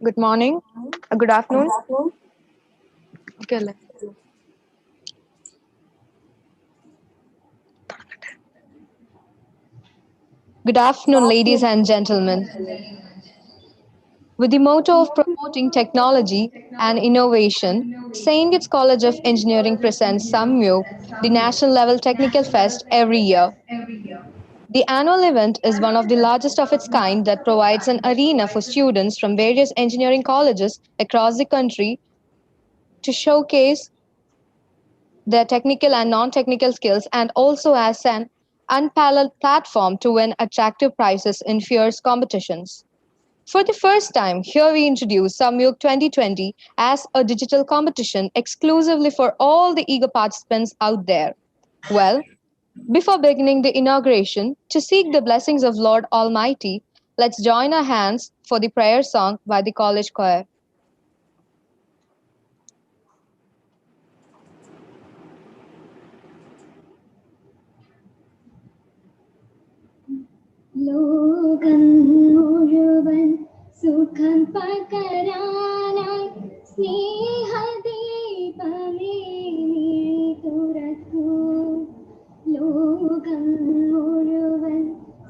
Good morning. Good afternoon. Okay, Good afternoon, ladies and gentlemen. With the motto of promoting technology and innovation, St. Kitts College of Engineering presents SAMYOG, the national level technical fest, every year. The annual event is one of the largest of its kind that provides an arena for students from various engineering colleges across the country to showcase their technical and non-technical skills, and also as an unparalleled platform to win attractive prizes in fierce competitions. For the first time, here we introduce SAMYOG 2020 as a digital competition exclusively for all the eager participants out there. Well, before beginning the inauguration, to seek the blessings of Lord Almighty, let's join our hands for the prayer song by the college choir. ലോകം മുഴുവൻ സുഖം പകരാനായി സ്നേഹദീപമേ നീ തുറക്കൂ. ലോകം മുഴുവൻ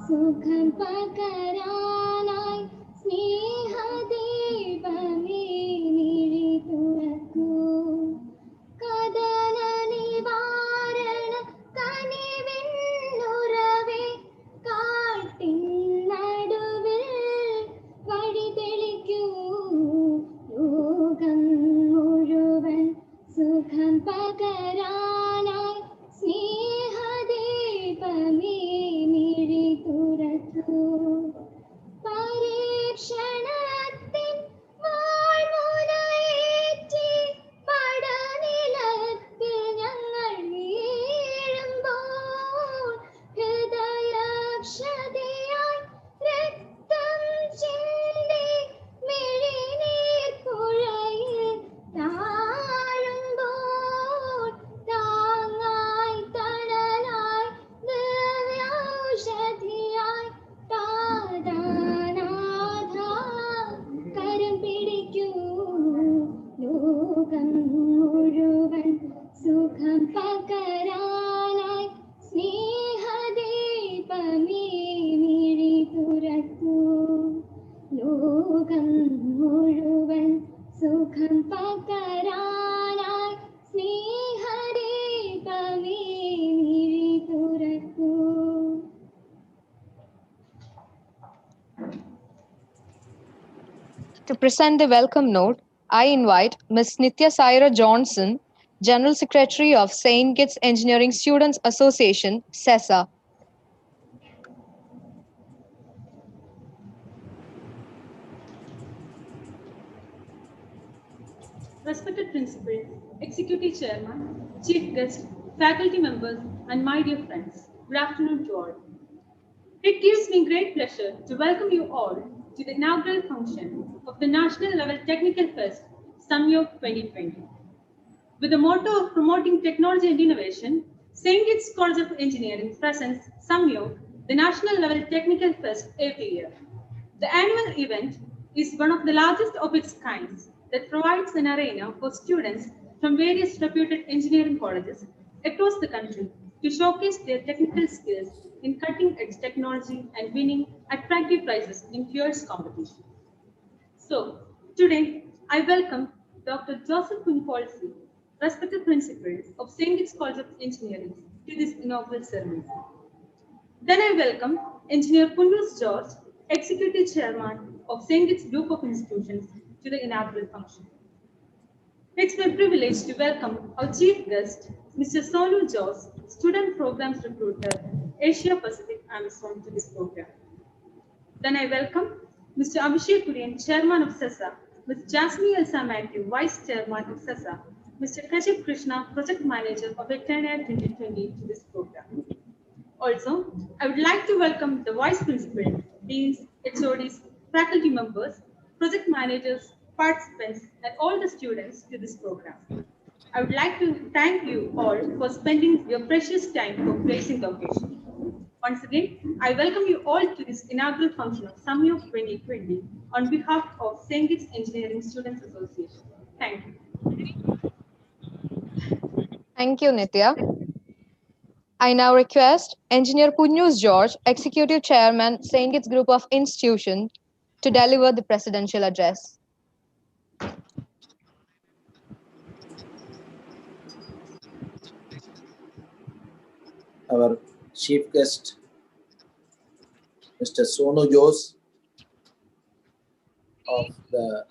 സുഖം പകരാനായി സ്നേഹദീപമേ നീ തുറക്കൂ. കദന നിവാരണ കനിവിന്നുറവേ കാട്ടിൻ നടുവിൽ വഴി തെളിക്കൂ. ലോകം മുഴുവൻ സുഖം പകരാനായി സ്നേഹദീപമേ മിഴി തുറക്കൂ. പരീക്ഷണത്തിൻ വാൾമുനയേറ്റി പടനിലത്തിൽ ഞങ്ങൾ വീഴുമ്പോൾ ഹൃദയക്ഷതയായി രക്തം ചിന്തി മിഴിനീർ പുഴയിൽ താഴുമ്പോൾ താങ്ങായി തണലായി ദിവ്യൗഷധിയായി താതാനാഥ കരം പിടിക്കൂ. ലോകം മുഴുവൻ സുഖം പകരാനായി സ്നേഹദീപമേ മിഴി തുറക്കൂ. ലോകം മുഴുവൻ സുഖം പകരാനായി സ്നേഹദീപമേ മിഴി തുറക്കൂ. To present the welcome note, I invite Ms. Nitya Saira Johnson, General Secretary of St. Kitts Engineering Students Association, SESA. Respected Principal, Executive Chairman, Chief Guest, faculty members, and my dear friends, good afternoon to all. It gives me great pleasure to welcome you all to the inaugural function of the National Level Technical Fest, SAMYOG 2020. With the motto of promoting technology and innovation, St. Kitts College of Engineering presents SAMYOG, the National Level Technical Fest, every year. The annual event is one of the largest of its kind that provides an arena for students from various reputed engineering colleges across the country to showcase their technical skills in cutting-edge technology and winning attractive prizes in fierce competition. So, today, I welcome Dr. Joseph Kunpolsi, respected principal of St. Kitts College of Engineering, to this inaugural ceremony. Then I welcome Engineer Pundus George, Executive Chairman of St. Kitts Group of Institutions, to the inaugural function. It's my privilege to welcome our chief guest, Mr. Solu Jose, Student Programs Recruiter, Asia Pacific Amazon, to this program. Then I welcome Mr. Abhishek Kurian, Chairman of SESA, Ms. Jasmine Elsa Matthew, Vice Chairman of SESA, Mr. Kashif Krishna, Project Manager of Eternal 2020, to this program. Also, I would like to welcome the Vice Principal, Deans, HODs, faculty members, project managers, participants, and all the students to this program. I would like to thank you all for spending your precious time for gracing the occasion. Once again, I welcome you all to this inaugural function of SAMYOG 2020 on behalf of St. Kitts Engineering Students Association. Thank you. Thank you, Nitya. I now request Engineer Punyus George, Executive Chairman, St. Kitts Group of Institutions, to deliver the presidential address. Our chief guest, Mr. Sonu Jose of the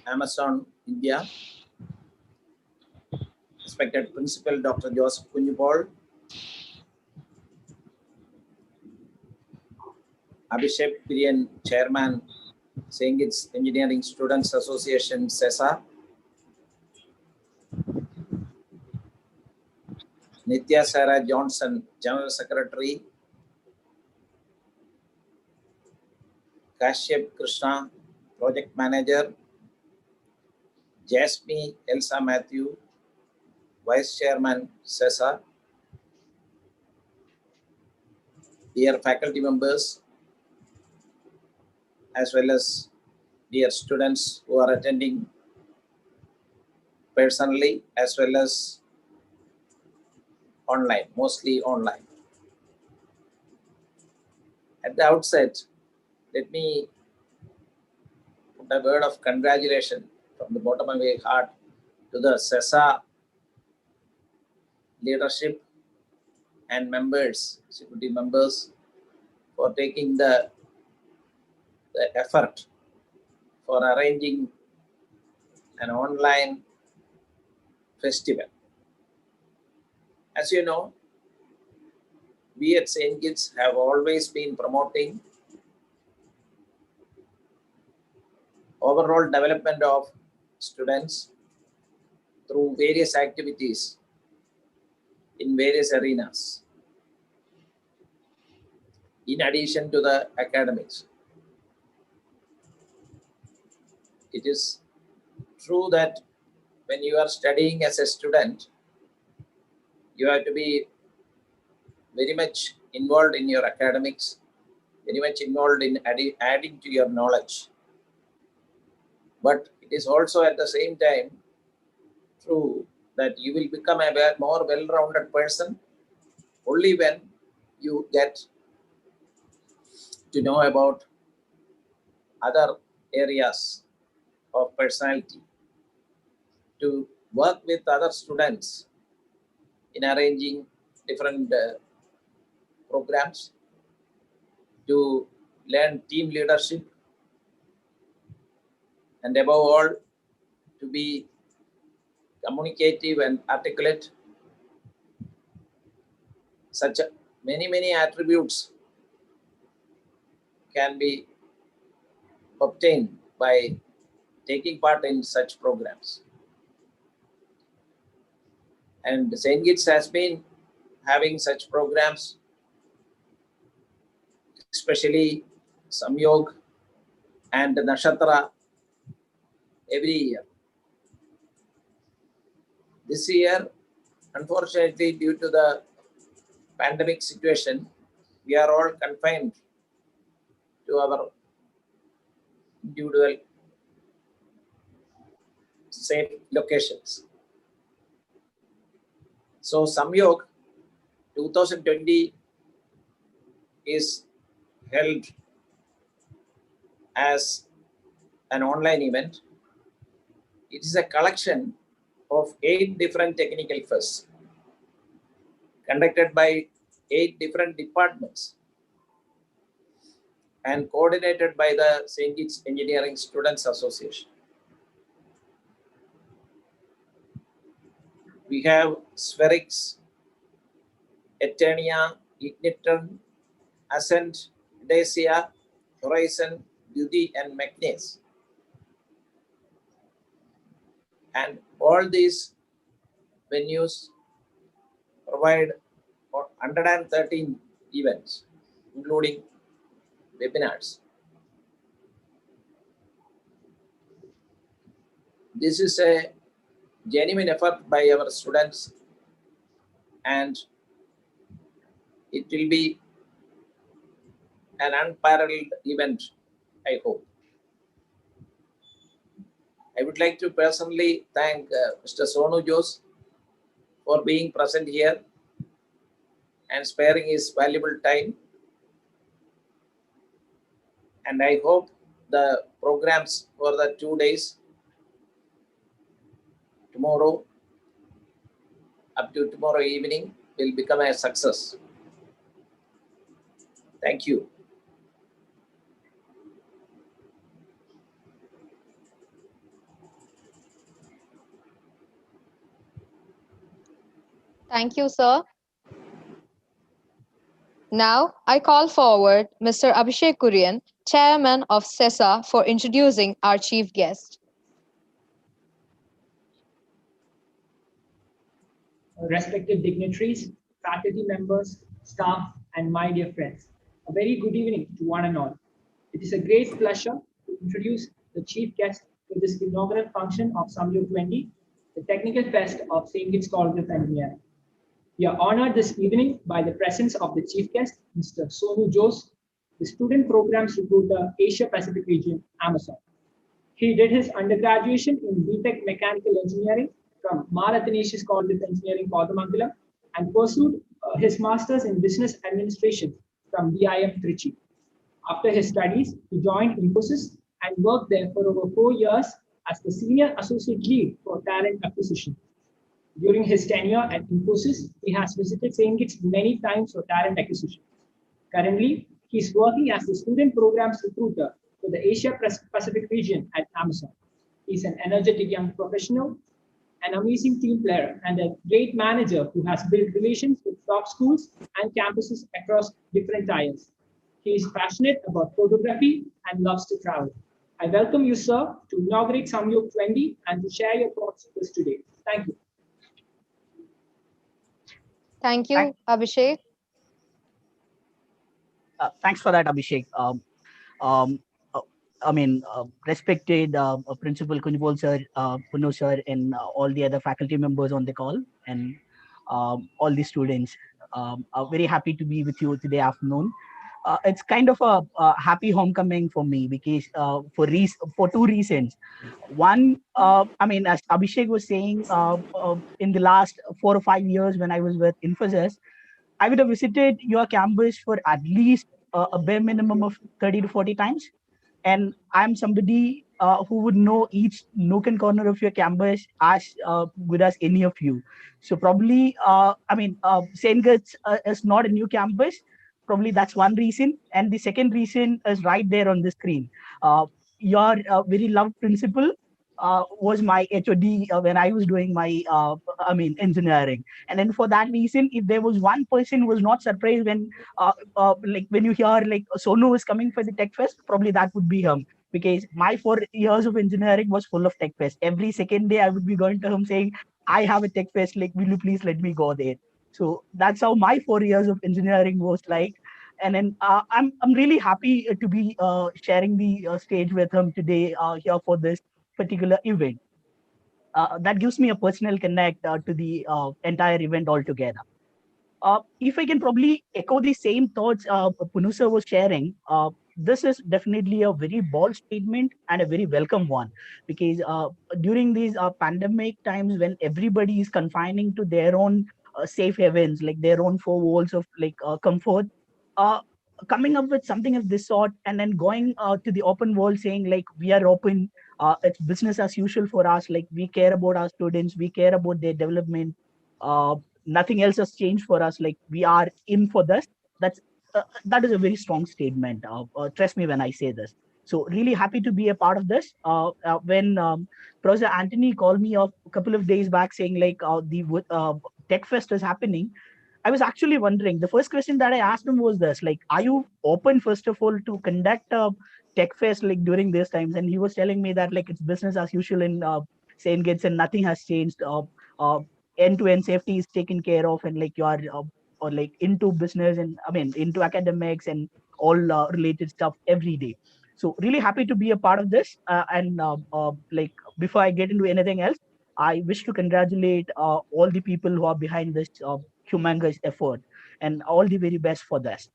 Amazon India, respected Principal Dr. Joseph Kunjupal, Abhishek Pirian, Chairman, St. Kitts Engineering Students Association, SESA, Nitya Sarah Johnson, General Secretary, Kashyap Krishna, Project Manager, Jasmine Elsa Matthew, Vice Chairman, SESA, dear faculty members, as well as dear students who are attending personally as well as online, mostly online. At the outset, let me put a word of congratulation from the bottom of my heart to the SESA leadership and members, security members, for taking the effort for arranging an online festival. As you know, we at St. Kitts have always been promoting overall development of students through various activities in various arenas, in addition to the academics. It is true that when you are studying as a student, you have to be very much involved in your academics, very much involved in adding to your knowledge. But it is also at the same time true that you will become a more well-rounded person only when you get to know about other areas of personality, to work with other students in arranging different programs, to learn team leadership, and above all, to be communicative and articulate. Such many attributes can be obtained by taking part in such programs. And St. Kitts has been having such programs, especially SAMYOG and Nakshatra, every year. This year, unfortunately, due to the pandemic situation, we are all confined to our individual safe locations. So SAMYOG 2020 is held as an online event. It is a collection of 8 different technical fests conducted by 8 different departments and coordinated by the St. Kitts Engineering Students Association. We have Spherics, Eternia, Igniton, Ascent, Dacia, Horizon, Beauty, and Magnus. And all these venues provide or 113 events, including webinars. This is a genuine effort by our students, and it will be an unparalleled event, I hope. I would like to personally thank Mr. Sonu Jose for being present here and sparing his valuable time. And I hope the programs for the 2 days, tomorrow up to tomorrow evening, will become a success. Thank you. Thank you, sir. Now, I call forward Mr. Abhishek Kurian, Chairman of CESA, for introducing our chief guest. Respected dignitaries, faculty members, staff, and my dear friends, a very good evening to one and all. It is a great pleasure to introduce the chief guest to this inaugural function of SAMYOG 20, the Technical Fest of St. Kitts College of Engineering. We are honored this evening by the presence of the chief guest, Mr. Sonu Jose, the Student Programs Recruiter, Asia Pacific Region, Amazon. He did his undergraduate in BTech Mechanical Engineering from Mar Athanasius College of Engineering, Kodamangalam, and pursued his master's in Business Administration from BIM Trichy. After his studies, he joined Infosys and worked there for over 4 years as the Senior Associate Lead for Talent Acquisition. During his tenure at Infosys, he has visited St. Kitts many times for talent acquisition. Currently, he is working as the Student Programs Recruiter for the Asia Pacific region at Amazon. He is an energetic young professional, an amazing team player, and a great manager who has built relations with top schools and campuses across different tiers. He is passionate about photography and loves to travel. I welcome you, sir, to inaugurate SAMYOG 20 and to share your thoughts with us today. Thank you. Thank you, Abhishek. Thanks for that, Abhishek. Um, uh, Respected Principal Kunjbol sir, Puno sir, and all the other faculty members on the call, and all the students. Very happy to be with you today afternoon. It's kind of a happy homecoming for me because for two reasons. One, as Abhishek was saying, in the last 4 or 5 years when I was with Infosys, I would have visited your campus for at least a bare minimum of 30 to 40 times. And I'm somebody who would know each nook and corner of your campus as good as any of you. So probably, St. Kitts is not a new campus. Probably that's one reason. And the second reason is right there on the screen. Your very loved principal was my HOD when I was doing my, engineering. And then for that reason, if there was one person who was not surprised when, when you hear like Sonu is coming for the Tech Fest, probably that would be him. Because my 4 years of engineering was full of Tech Fest. Every second day I would be going to him saying, I have a Tech Fest, like, will you please let me go there? So that's how my 4 years of engineering was like. And then I'm really happy to be sharing the stage with him today here for this particular event. That gives me a personal connect to the entire event altogether. If I can probably echo the same thoughts Punusa was sharing, this is definitely a very bold statement and a very welcome one, because during these pandemic times when everybody is confining to their own safe havens, like their own 4 walls of comfort, uh, coming up with something of this sort and then going to the open world saying like we are open, it's business as usual for us, like we care about our students, we care about their development, nothing else has changed for us, like we are in for this. That is a very strong statement, trust me when I say this. So really happy to be a part of this. When Professor Anthony called me a couple of days back saying like the Tech Fest is happening, I was actually wondering, the first question that I asked him was this, like, are you open, first of all, to conduct a Tech Fest like during these times? And he was telling me that like it's business as usual in St. Kitts and nothing has changed. Uh, End-to-end safety is taken care of, and like you are or like into business and I mean into academics and all related stuff every day. So really happy to be a part of this. And like before I get into anything else, I wish to congratulate all the people who are behind this humongous effort, and all the very best for this.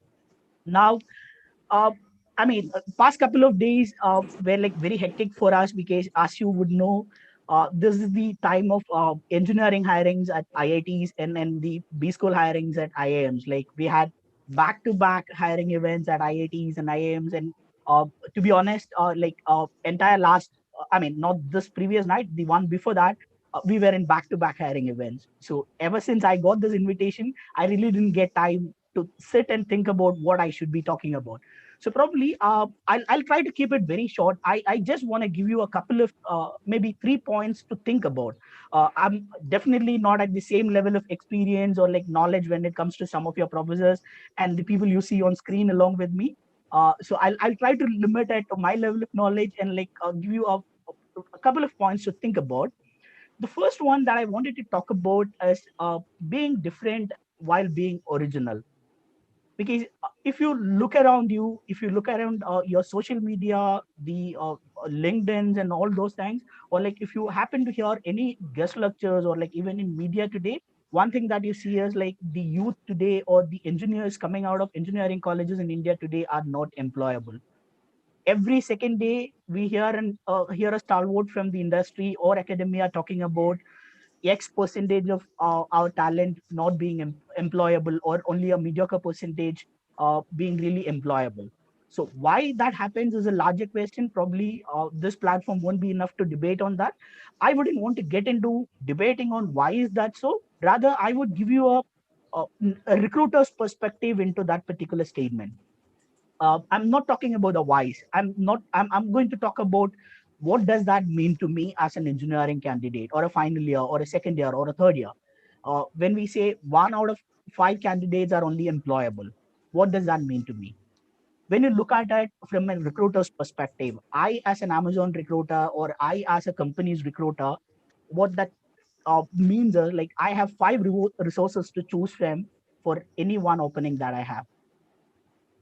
Now, uh, I mean, past couple of days were like very hectic for us because, as you would know, this is the time of engineering hirings at IITs and the B school hirings at IIMs. Like we had back-to-back hiring events at IITs and IIMs, and uh, to be honest, entire last, I mean, not this previous night, the one before that. We were in back-to-back hiring events. So ever since I got this invitation, I really didn't get time to sit and think about what I should be talking about. So probably I'll try to keep it very short. I just want to give you a couple of maybe 3 points to think about. I'm definitely not at the same level of experience or like knowledge when it comes to some of your professors and the people you see on screen along with me. So I'll try to limit it to my level of knowledge and like give you a couple of points to think about. The first one that I wanted to talk about is being different while being original. Because if you look around you, if you look around your social media, the LinkedIn's and all those things, or like if you happen to hear any guest lectures or like even in media today, one thing that you see is like the youth today or the engineers coming out of engineering colleges in India today are not employable. Every second day we hear a stalwart from the industry or academia talking about X percentage of our talent not being employable, or only a mediocre percentage being really employable. So why that happens is a larger question. Probably this platform won't be enough to debate on that. I wouldn't want to get into debating on why is that so. Rather, I would give you a, a recruiter's perspective into that particular statement. I'm not talking about the whys. I'm going to talk about what does that mean to me as an engineering candidate or a final year or a second year or a third year. When we say 1 out of 5 candidates are only employable, what does that mean to me? When you look at it from a recruiter's perspective, I as an Amazon recruiter or I as a company's recruiter, what that means is like I have 5 resources to choose from for any one opening that I have.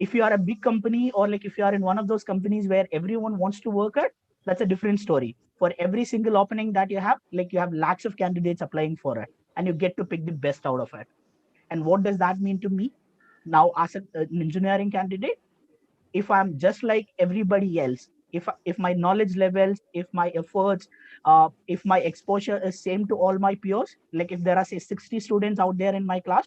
If you are a big company or like if you are in one of those companies where everyone wants to work at, that's a different story. For every single opening that you have, like you have lakhs of candidates applying for it, and you get to pick the best out of it. And what does that mean to me now as an engineering candidate? If I'm just like everybody else, if my knowledge levels, if my efforts, if my exposure is same to all my peers, like if there are say 60 students out there in my class,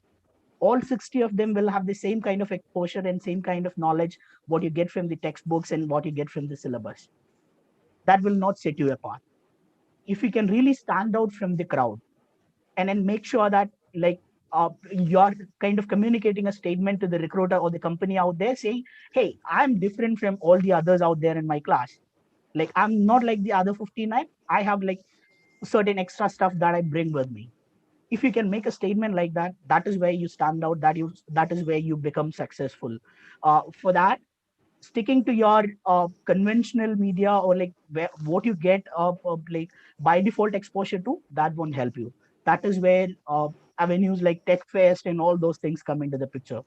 all 60 of them will have the same kind of exposure and same kind of knowledge what you get from the textbooks and what you get from the syllabus. That will not set you apart. If you can really stand out from the crowd and then make sure that like you're kind of communicating a statement to the recruiter or the company out there saying, hey, I'm different from all the others out there in my class. Like I'm not like the other 59. I have like certain extra stuff that I bring with me. If you can make a statement like that, that is where you stand out, that is where you become successful. For that, sticking to your conventional media or like what you get like by default exposure to, that won't help you. That is where avenues like tech fest and all those things come into the picture.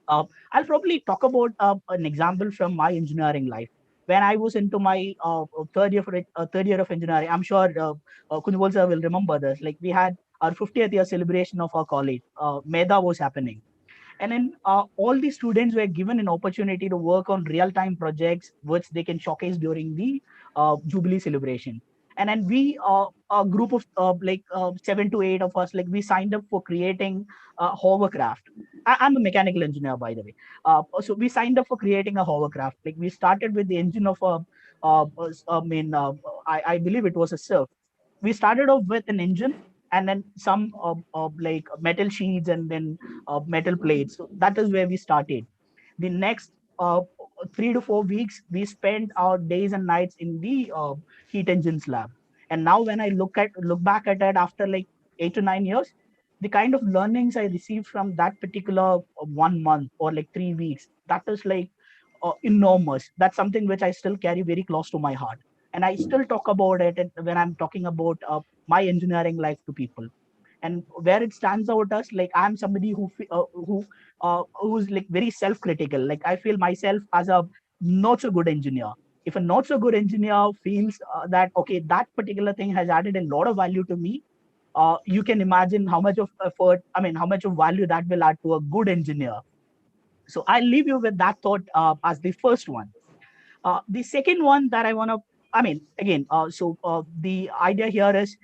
I'll probably talk about an example from my engineering life. When I was into my third year of engineering, I'm sure Kunjwal sir will remember this. Like we had our 50th year celebration of our college. Meda was happening, and then all the students were given an opportunity to work on real-time projects which they can showcase during the Jubilee celebration. And then we, a group of 7 to 8 of us, like we signed up for creating hovercraft. I'm a mechanical engineer, by the way. So we signed up for creating a hovercraft. Like we started with the engine of I believe it was a surf. We started off with an engine and then some like metal sheets and then metal plates. So that is where we started. The next 3 to 4 weeks, we spent our days and nights in the heat engines lab. And now when I look back at it after like 8 to 9 years, the kind of learnings I received from that particular 1 month or like 3 weeks, that is like enormous. That's something which I still carry very close to my heart. And I still talk about it when I'm talking about my engineering life to people. And where it stands out as like I'm somebody who's like very self-critical. Like I feel myself as a not so good engineer. If a not so good engineer feels that okay, that particular thing has added a lot of value to me, you can imagine how much of effort, I mean, how much of value that will add to a good engineer. So I'll leave you with that thought as the first one. The second one that I want to, I mean, again, the idea here is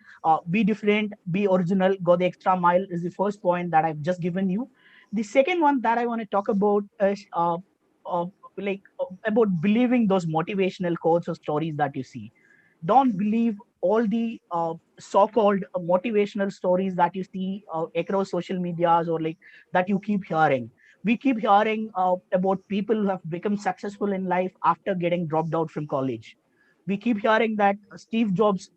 be different, be original, go the extra mile is the first point that I've just given you. The second one that I want to talk about is uh, about believing those motivational quotes or stories that you see. Don't believe all the so-called motivational stories that you see across social medias or like that you keep hearing. We keep hearing about people who have become successful in life after getting dropped out from college. We keep hearing that Steve Jobs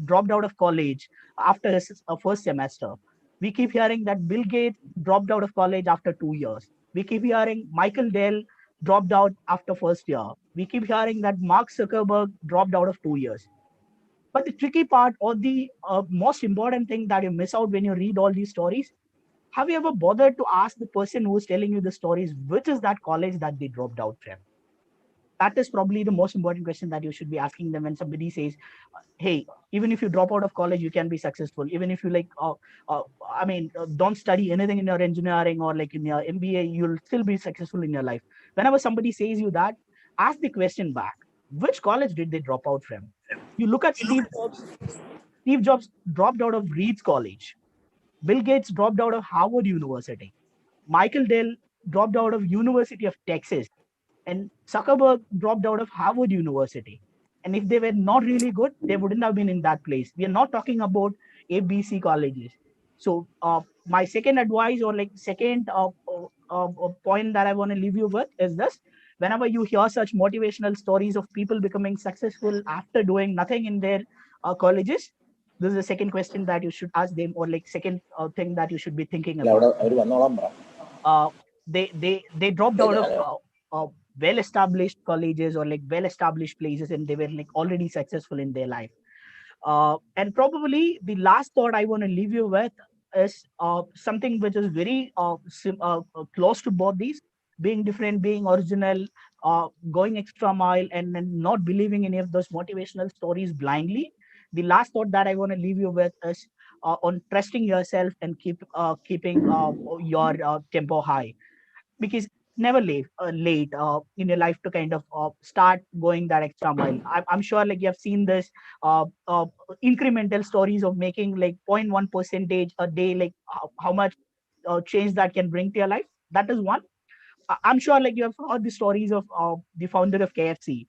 dropped out of college after his first semester. We keep hearing that Bill Gates dropped out of college after 2 years. We keep hearing Michael Dell dropped out after first year. We keep hearing that Mark Zuckerberg dropped out of 2 years. But the tricky part or the most important thing that you miss out when you read all these stories, have you ever bothered to ask the person who's telling you the stories, which is that college that they dropped out from? That is probably the most important question that you should be asking them when somebody says, hey, even if you drop out of college, you can be successful. Even if you don't study anything in your engineering or like in your MBA, you'll still be successful in your life. Whenever somebody says you that, ask the question back, which college did they drop out from? You look at Steve Jobs. Steve Jobs dropped out of Reed's College. Bill Gates dropped out of Harvard University. Michael Dell dropped out of University of Texas, and Zuckerberg dropped out of Harvard University. And if they were not really good, they wouldn't have been in that place. We are not talking about ABC colleges. So my second advice or like second point that I want to leave you with is this: whenever you hear such motivational stories of people becoming successful after doing nothing in their colleges, this is the second question that you should ask them, or like second thing that you should be thinking about. uh, they dropped out of well established colleges or like well established places, and they were like already successful in their life. And probably the last thought I want to leave you with is something which is very close to both these: being different, being original, going extra mile, and then not believing any of those motivational stories blindly. The last thought that I want to leave you with is on trusting yourself and keeping your tempo high, because never late in your life to kind of start going that extra mile. I'm sure like you have seen this incremental stories of making like 0.1 percentage a day, like how much change that can bring to your life. That is one. I'm sure like you have heard the stories of the founder of KFC.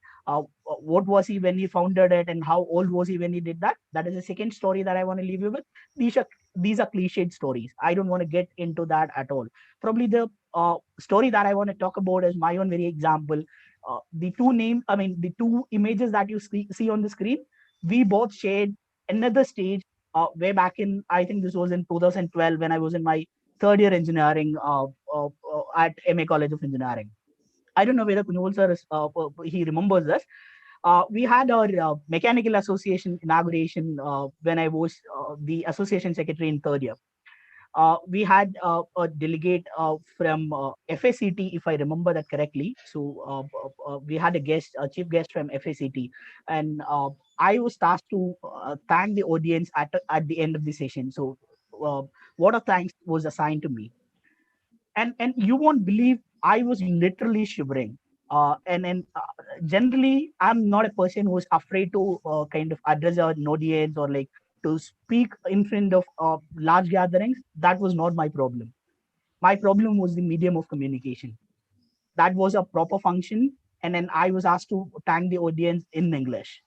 What was he when he founded it, and how old was he when he did that? That is the second story that I want to leave you with. These are cliched stories. I don't want to get into that at all. Probably the story that I want to talk about is my own very example. The two images that you see on the screen, we both shared another stage way back in, I think this was in 2012 when I was in my third year engineering at MA College of Engineering. I don't know whether Kunal sir he remembers this. We had our mechanical association inauguration when I was the association secretary in third year. We had a delegate from FACT, if I remember that correctly. So we had a chief guest from FACT, and I was tasked to thank the audience at the end of the session. So uh, what a thanks was assigned to me, and you won't believe I was literally shivering. And generally, I'm not a person who's afraid to kind of address an audience or like to speak in front of large gatherings. That was not my problem. My problem was the medium of communication. That was a proper function, and then I was asked to thank the audience in English.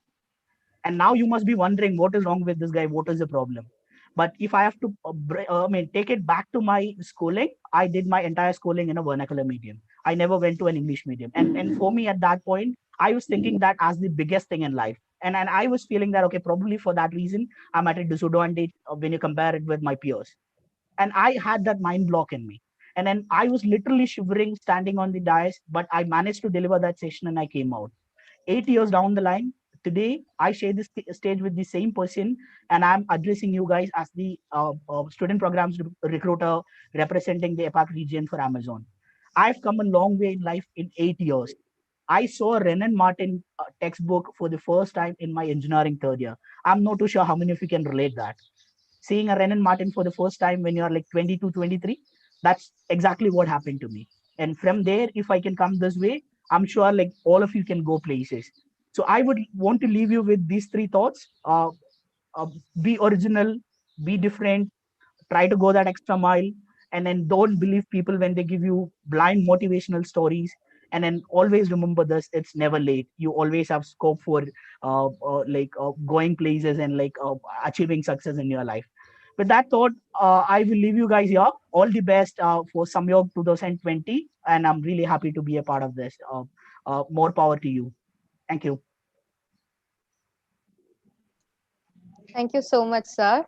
And now you must be wondering what is wrong with this guy, what is the problem? But if I have to take it back to my schooling, I did my entire schooling in a vernacular medium. I never went to an English medium, and for me at that point I was thinking that as the biggest thing in life. And I was feeling that okay, probably for that reason I'm at a disadvantage when you compare it with my peers. And I had that mind block in me, and then I was literally shivering standing on the dais, but I managed to deliver that session and I came out. 8 years down the line, today I share this stage with the same person, and I'm addressing you guys as the student programs recruiter representing the APAC region for Amazon. I've come a long way in life in 8 years. I saw a Renan Martin textbook for the first time in my engineering third year. I'm not too sure how many of you can relate that. Seeing a Renan Martin for the first time when you're like 22, 23, that's exactly what happened to me. And from there, if I can come this way, I'm sure like all of you can go places. So I would want to leave you with these three thoughts. Be original, be different, try to go that extra mile, and then don't believe people when they give you blind motivational stories. And then always remember this: it's never late. You always have scope for going places and achieving success in your life. With that thought, I will leave you guys here. All the best for Samyog 2020, and I'm really happy to be a part of this. More power to you. Thank you. Thank you so much, sir.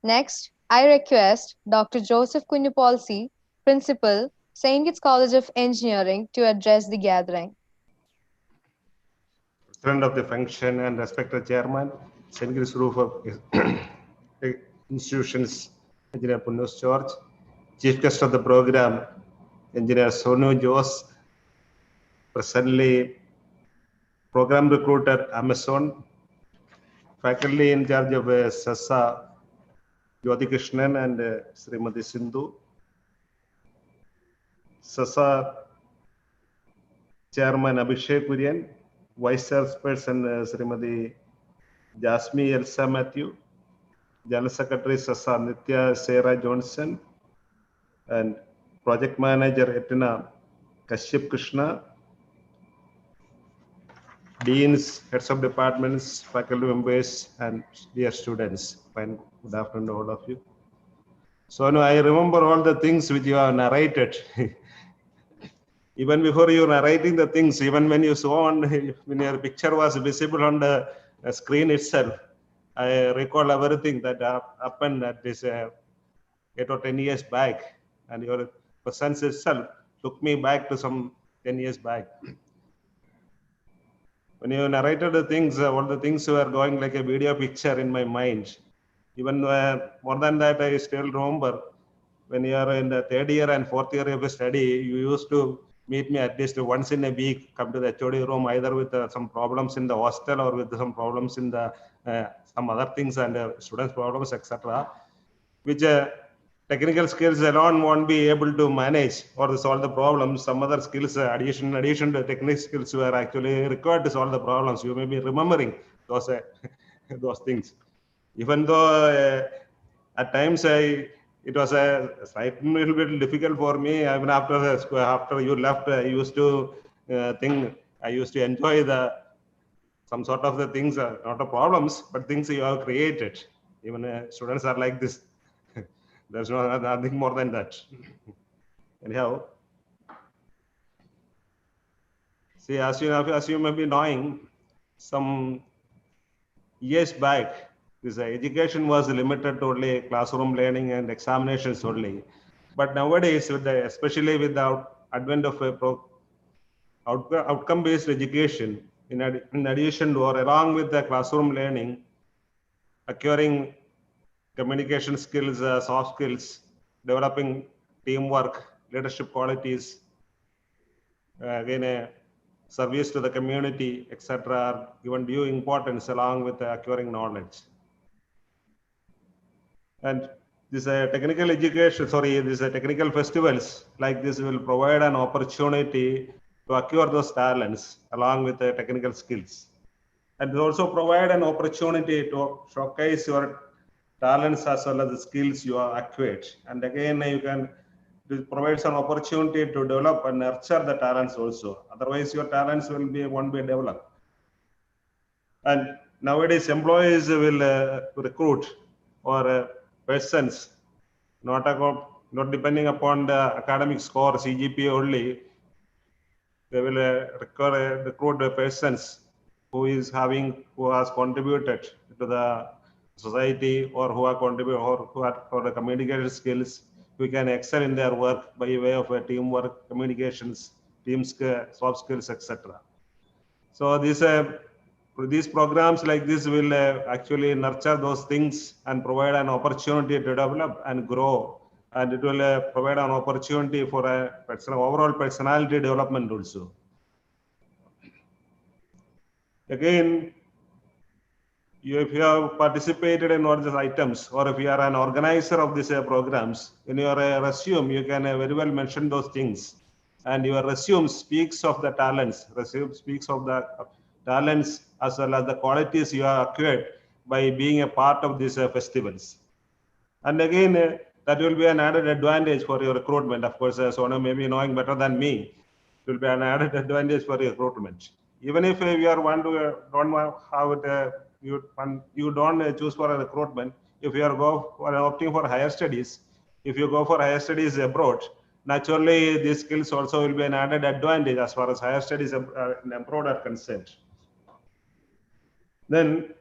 Next, I request Dr. Joseph Kunyupolsi, Principal, St. Kitts College of Engineering, to address the gathering. President of the function and respected chairman, St. Kitts Group of Institutions, Engineer Punos George, chief guest of the program, Engineer Sonu Jose, presently program recruiter Amazon, faculty in charge of SASA, Jyoti Krishnan and Srimati Sindhu, SASA chairman Abhishek Kurian, vice chairperson Srimati Jasmine Elsa Matthew, General Secretary SASA Nitya Sarah Johnson, and project manager Etina Kashyap Krishna, deans, heads of departments, faculty members, and dear students. Fine. Good afternoon to all of you. So now I remember all the things which you have narrated. Even before you narrating the things, even when you saw on, when your picture was visible on the screen itself, I recall everything that happened at this 8 or 10 years back, and your presence itself took me back to some 10 years back. When you narrated the things, all the things were going like a video picture in my mind. Even more than that, I still remember when you are in the third year and fourth year of study, you used to meet me at least once in a week, come to the HOD room, either with some problems in the hostel or with some problems in the some other things and students' problems, etc., which technical skills alone won't be able to manage or to solve the problems. Some other skills, addition to technical skills, were actually required to solve the problems. You may be remembering those those things. Even though at times it was a little bit difficult for me. Even after you left, I used to think I used to enjoy some sort of the things, not the problems, but things you have created. Even students are like this. There's nothing more than that. Anyhow, see, as you may be knowing, some years back, this education was limited to only classroom learning and examinations only. But nowadays, especially with the advent of outcome-based education, in addition to or along with the classroom learning, acquiring communication skills, soft skills, developing teamwork, leadership qualities, again, service to the community, etc., are given due importance along with acquiring knowledge. And this technical education, these technical festivals like this will provide an opportunity to acquire those talents along with the technical skills. And also provide an opportunity to showcase your talents as well as the skills you have acquired. And again, it provides an opportunity to develop and nurture the talents also. Otherwise, your talents won't be developed. And nowadays, employees will recruit or persons not depending upon the academic score CGPA only. They will recruit persons who has contributed to the society or who are contributed or who are for the communication skills, who can excel in their work by way of teamwork, communications, soft skills, etc. So this these programs like this will actually nurture those things and provide an opportunity to develop and grow, and it will provide an opportunity for a overall personality development also. Again, if you have participated in all these items, or if you are an organizer of these programs, in your resume, you can very well mention those things. And your resume speaks of the talents, resume speaks of the talents as well as the qualities you have acquired by being a part of these festivals. And again, that will be an added advantage for your recruitment. Of course, Sonu may be knowing better than me. It will be an added advantage for your recruitment. Even if you are one to don't have it, you don't choose for a recruitment. If you are opting for higher studies, if you go for higher studies abroad, naturally these skills also will be an added advantage as far as higher studies abroad are concerned. Then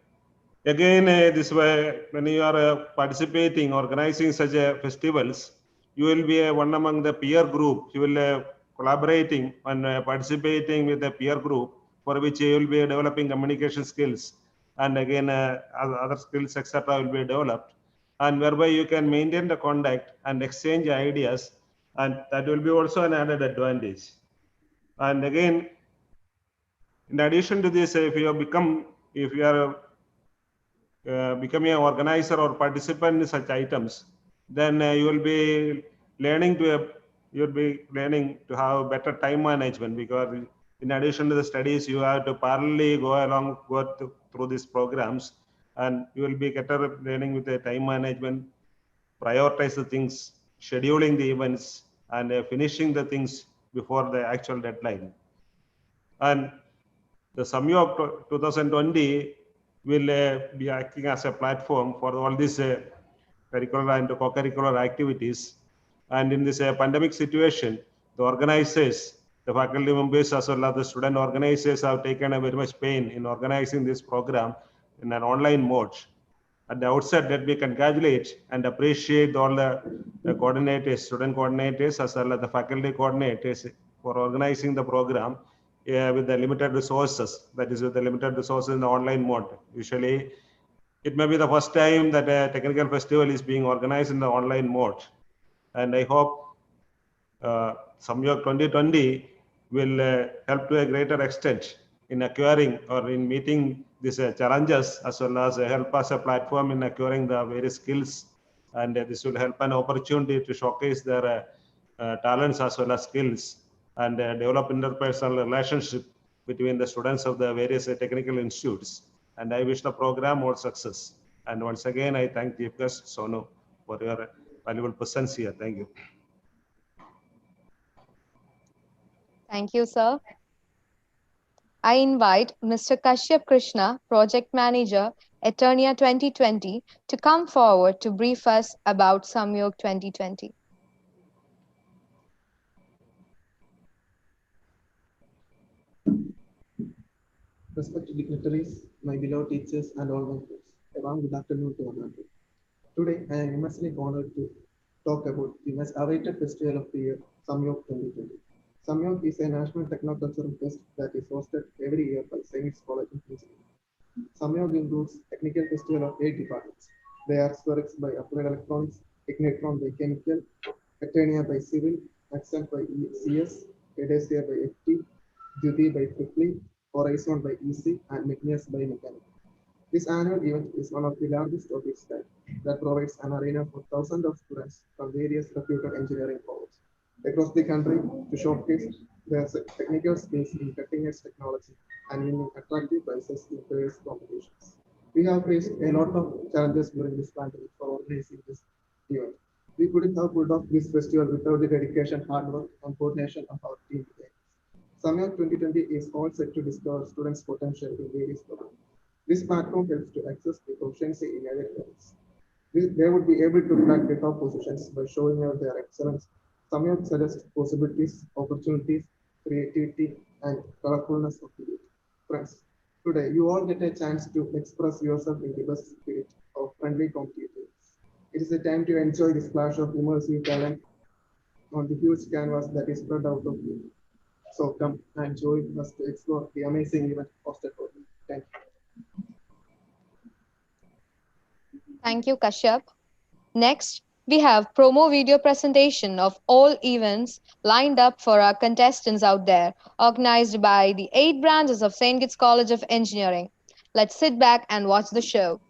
again, this way, when you are participating, organizing such festivals, you will be one among the peer group. You will collaborating and participating with the peer group, for which you will be developing communication skills, and again other skills, etc., will be developed, and whereby you can maintain the contact and exchange ideas, and that will be also an added advantage. And again, in addition to this, if you are becoming an organizer or participant in such items, then you'll be learning to have better time management, because in addition to the studies, you have to parallelly go through these programs, and you will be better learning with the time management, prioritize the things, scheduling the events, and finishing the things before the actual deadline. And the SAMYOG 2020 will be acting as a platform for all these curricular and co-curricular activities. And in this pandemic situation, the organizers, the faculty members, as well as the student organizers, have taken a very much pain in organizing this program in an online mode. At the outset, let me congratulate and appreciate all the coordinators, student coordinators, as well as the faculty coordinators for organizing the program with the limited resources, that is with the limited resources in the online mode. Usually, it may be the first time that a technical festival is being organized in the online mode. And I hope SAMYOG 2020 will help to a greater extent in acquiring or in meeting these challenges, as well as help us a platform in acquiring the various skills. And this will help an opportunity to showcase their talents as well as skills, and develop interpersonal relationship between the students of the various technical institutes. And I wish the program more success. And once again, I thank Chief Guest Sonu for your valuable presence here. Thank you. Thank you, sir. I invite Mr. Kashyap Krishna, Project Manager, Eternia 2020, to come forward to brief us about SAMYOG 2020. Respected dignitaries, my beloved teachers, and all my friends, a warm good afternoon to all of you. Today, I am immensely honored to talk about the most awaited festival of the year, SAMYOG 2020. SAMYOG is a national techno-cultural fest that is hosted every year by SAMYOG College of Engineering. SAMYOG includes technical festival of 8 departments. They are Spherics by Applied Electronics, Ignitron by Chemical, Eternia by Civil, Accent by CS, Edasia by FT, Jyoti by Triply, Horizon by EC, and Magnus by Mechanical. This annual event is one of the largest of its type that provides an arena for thousands of students from various reputed engineering colleges across the country to showcase their technical skills in cutting-edge technology and winning attractive prizes in various competitions. We have faced a lot of challenges during this pandemic for organizing this event. We couldn't have pulled off this festival without the dedication, hard work, and coordination of our team today. SAMYOG 2020 is all set to discover students' potential in various programs. This platform helps to access the proficiency in other areas. They would be able to crack the top positions by showing out their excellence. SAMYOG suggests possibilities, opportunities, creativity, and colorfulness of the youth. Friends, today you all get a chance to express yourself in the best spirit of friendly competitiveness. It is a time to enjoy the splash of immersive talent on the huge canvas that is spread out of you. So come and join us to explore the amazing event hosted for you. Thank you. Thank you, Kashyap. Next, we have promo video presentation of all events lined up for our contestants out there, organized by the 8 branches of St. Kitts College of Engineering. Let's sit back and watch the show.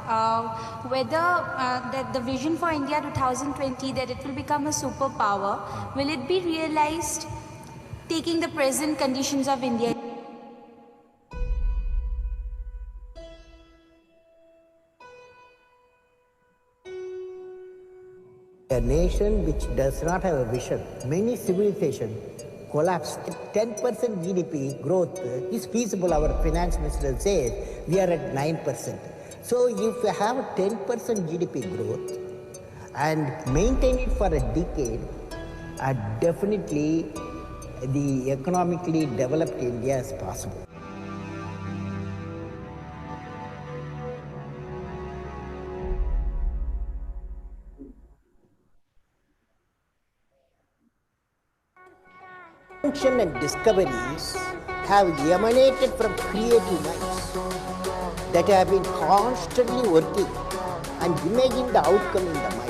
that whether that the vision for India 2020, that it will become a superpower, will it be realized taking the present conditions of India? A nation which does not have a vision, many civilizations collapse. 10% GDP growth is feasible. Our finance minister says we are at 9%. So if we have 10% GDP growth and maintain it for a decade, definitely the economically developed India is possible. Invention and discoveries have emanated from creative minds that have been constantly working and imagining the outcome in the mind.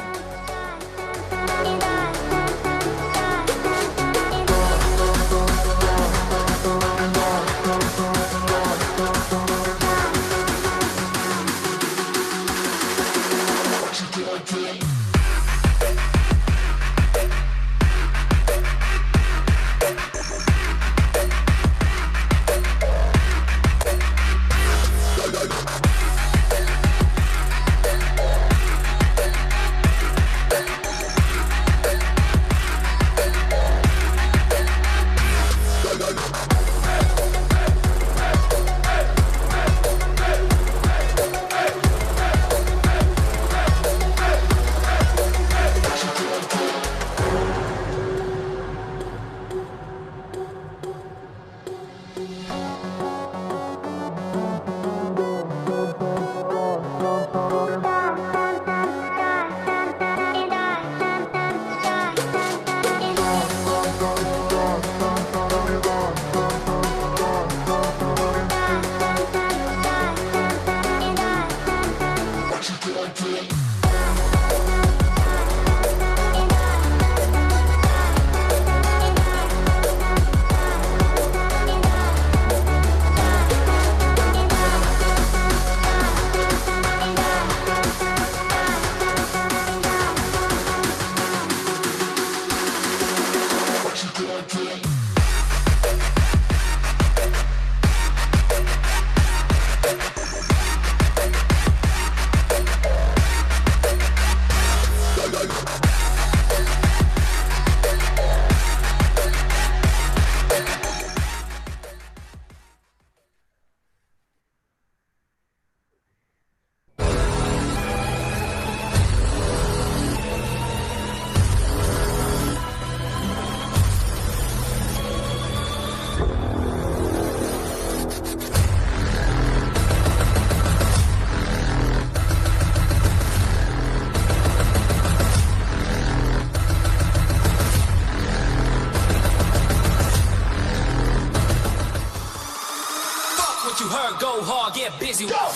Go hard, get busy. Go!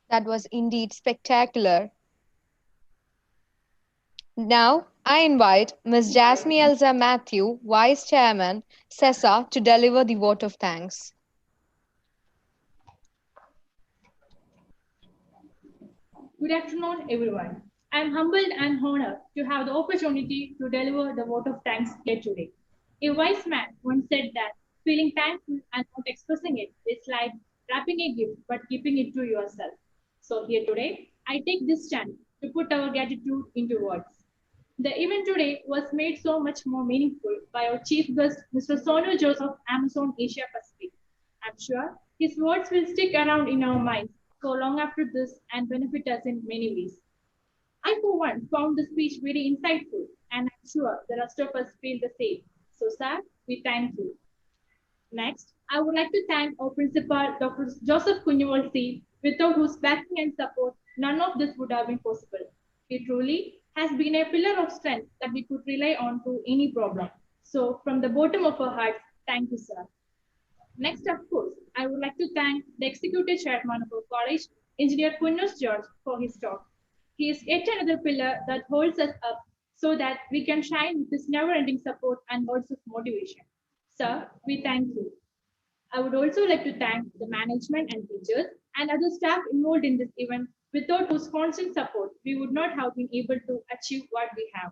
That was indeed spectacular. Now, I invite Ms. Jasmine Elza Matthew, Vice Chairman, CESA, to deliver the vote of thanks. Good afternoon, everyone. I am humbled and honored to have the opportunity to deliver the vote of thanks here today. A wise man once said that feeling thankful and not expressing it is like wrapping a gift but keeping it to yourself. So, here today, I take this chance to put our gratitude into words. The event today was made so much more meaningful by our chief guest, Mr. Sonu Joseph, Amazon Asia Pacific. I'm sure his words will stick around in our minds so long after this and benefit us in many ways. I, for one, found the speech very insightful, and I'm sure the rest of us feel the same. So, sir, we thank you. Next, I would like to thank our principal, Dr. Joseph Kunyawalsi, without whose backing and support, none of this would have been possible. He truly has been a pillar of strength that we could rely on to any problem. So, from the bottom of our hearts, thank you, sir. Next, of course, I would like to thank the executive chairman of our college, Engineer Kunnos George, for his talk. He is yet another pillar that holds us up so that we can shine with his never-ending support and words of motivation. Sir, we thank you. I would also like to thank the management and teachers and other staff involved in this event, without whose constant support, we would not have been able to achieve what we have.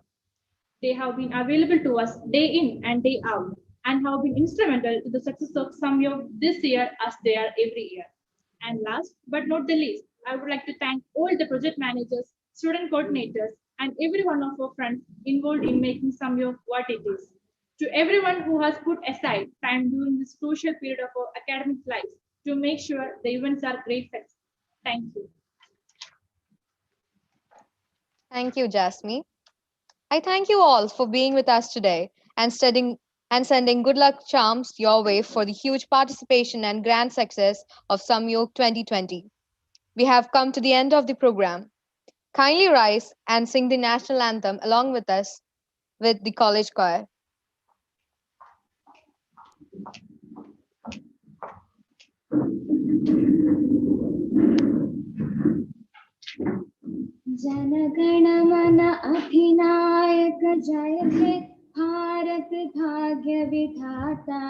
They have been available to us day in and day out and have been instrumental to the success of SAMYOG this year as they are every year. And last but not the least, I would like to thank all the project managers, student coordinators, and every one of our friends involved in making SAMYOG what it is. To everyone who has put aside time during this crucial period of our academic lives to make sure the events are great success. Thank you. Thank you, Jasmine. I thank you all for being with us today and studying and sending good luck charms your way for the huge participation and grand success of Samyog 2020. We have come to the end of the program. Kindly rise and sing the national anthem along with us with the college choir. जनगण मन अधिनायक जय हे भारत भाग्य विधाता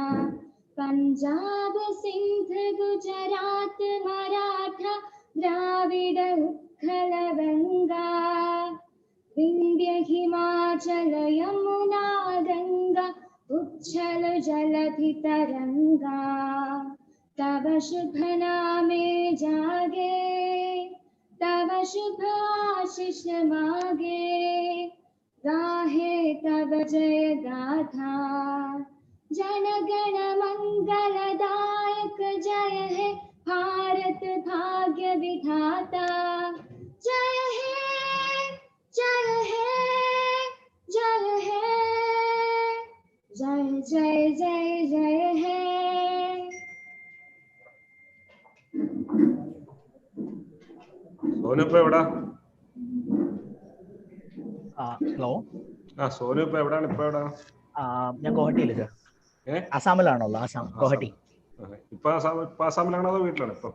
पंजाब सिंध गुजरात मराठा द्राविड उत्कल गंगा विंध्य हिमाचल यमुना गंगा उच्छल जलधि तरंगा तव शुभ नामे जागे तव शुभ आशीष मागे गाहे तव जय गाथा जनगण मंगलदायक जय हे भारत भाग्य विधाता जय हे जय हे जय हे जय जय जय जय हे സോനു ഇപ്പൊ എവിടാ? ഹലോ, സോനു ഇപ്പൊ എവിടാണ്? ഇപ്പൊ എവിടാ? ഞാൻ ഗുവാഹട്ടിയില് സർ. അസാമിലാണുള്ളത്. ആസാം, ഗുവാഹട്ടി. ഇപ്പൊ ആസാമിലാണോ അതോ വീട്ടിലാണോ ഇപ്പൊ?